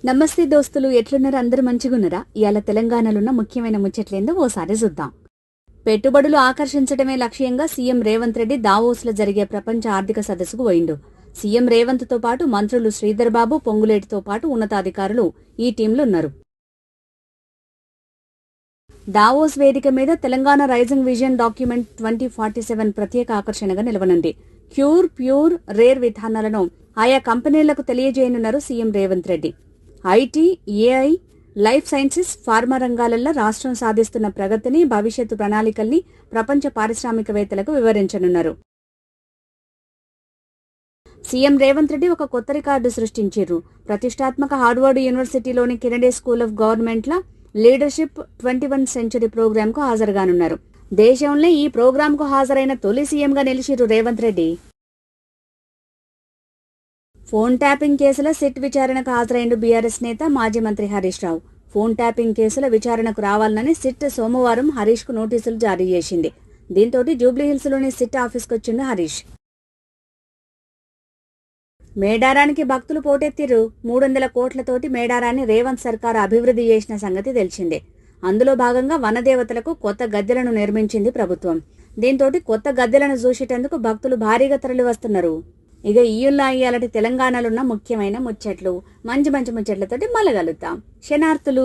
నమస్తే దోస్తులు, ఎట్లున్నారు? అందరూ మంచిగున్నారా? ఇవాళ తెలంగాణలోన్న ముఖ్యమైన ముచ్చట్లేందో ఓసారి చూద్దాం. పెట్టుబడులు ఆకర్షించడమే లక్ష్యంగా సీఎం రేవంత్ రెడ్డి దావోస్లో జరిగే ప్రపంచ ఆర్థిక సదస్సుకు పోయిండు. సీఎం రేవంత్ తో పాటు మంత్రులు శ్రీధర్ బాబు, పొంగులేటితో పాటు ఉన్నతాధికారులు ఈ టీంలో ఉన్నారు. దావోస్ వేదిక మీద తెలంగాణ రైజింగ్ విజన్ డాక్యుమెంట్ 2047 ప్రత్యేక ఆకర్షణగా నిలవనుంది. ప్యూర్ రేర్ విధానాలను ఆయా కంపెనీలకు తెలియజేయనున్నారు CM Revanth Reddy. IT, AI, life sciences, pharma రంగాలలో రాష్ట్రం సాధిస్తున్న ప్రగతిని, భవిష్యత్తు ప్రణాళికల్ని ప్రపంచ పారిశ్రామికవేత్తలకు వివరించనున్నారు. సీఎం రేవంత్ రెడ్డి ఒక కొత్త రికార్డు సృష్టించారు. ప్రతిష్టాత్మక హార్వర్డ్ యూనివర్సిటీలోని కెనడీ స్కూల్ ఆఫ్ గవర్నమెంట్ల లీడర్షిప్ 21th సెంచరీ ప్రోగ్రాంకు హాజరుగానున్నారు. దేశంలో ఈ ప్రోగ్రాంకు హాజరైన తొలి సీఎంగా నిలిచిరు రేవంత్ రెడ్డి. ఫోన్ ట్యాపింగ్ కేసుల సిట్ విచారణకు హాజరైండు బీఆర్ఎస్ నేత, మాజీ మంత్రి హరీష్ రావు. ఫోన్ ట్యాపింగ్ కేసుల విచారణకు రావాలని సిట్ సోమవారం హరీష్ కు నోటీసులు జారీ చేసింది. దీంతో జూబ్లీహిల్స్లోని సిట్ ఆఫీస్కు వచ్చిండు హరీష్. మేడారానికి భక్తులు పోటెత్తిరు. 300 కోట్లతోటి మేడారాన్ని రేవంత్ సర్కార్ అభివృద్ధి చేసిన సంగతి తెలిసిందే. అందులో భాగంగా వనదేవతలకు కొత్త గద్దెలను నిర్మించింది ప్రభుత్వం. దీంతో కొత్త గద్దెలను చూసేటందుకు భక్తులు భారీగా తరలి వస్తున్నారు. ఇక ఇయ్యాలటి తెలంగాణలో ఉన్న ముఖ్యమైన ముచ్చట్లు, మంచి ముచ్చట్లతోటి మళ్ళీ కలుద్దాం. శనార్థులు.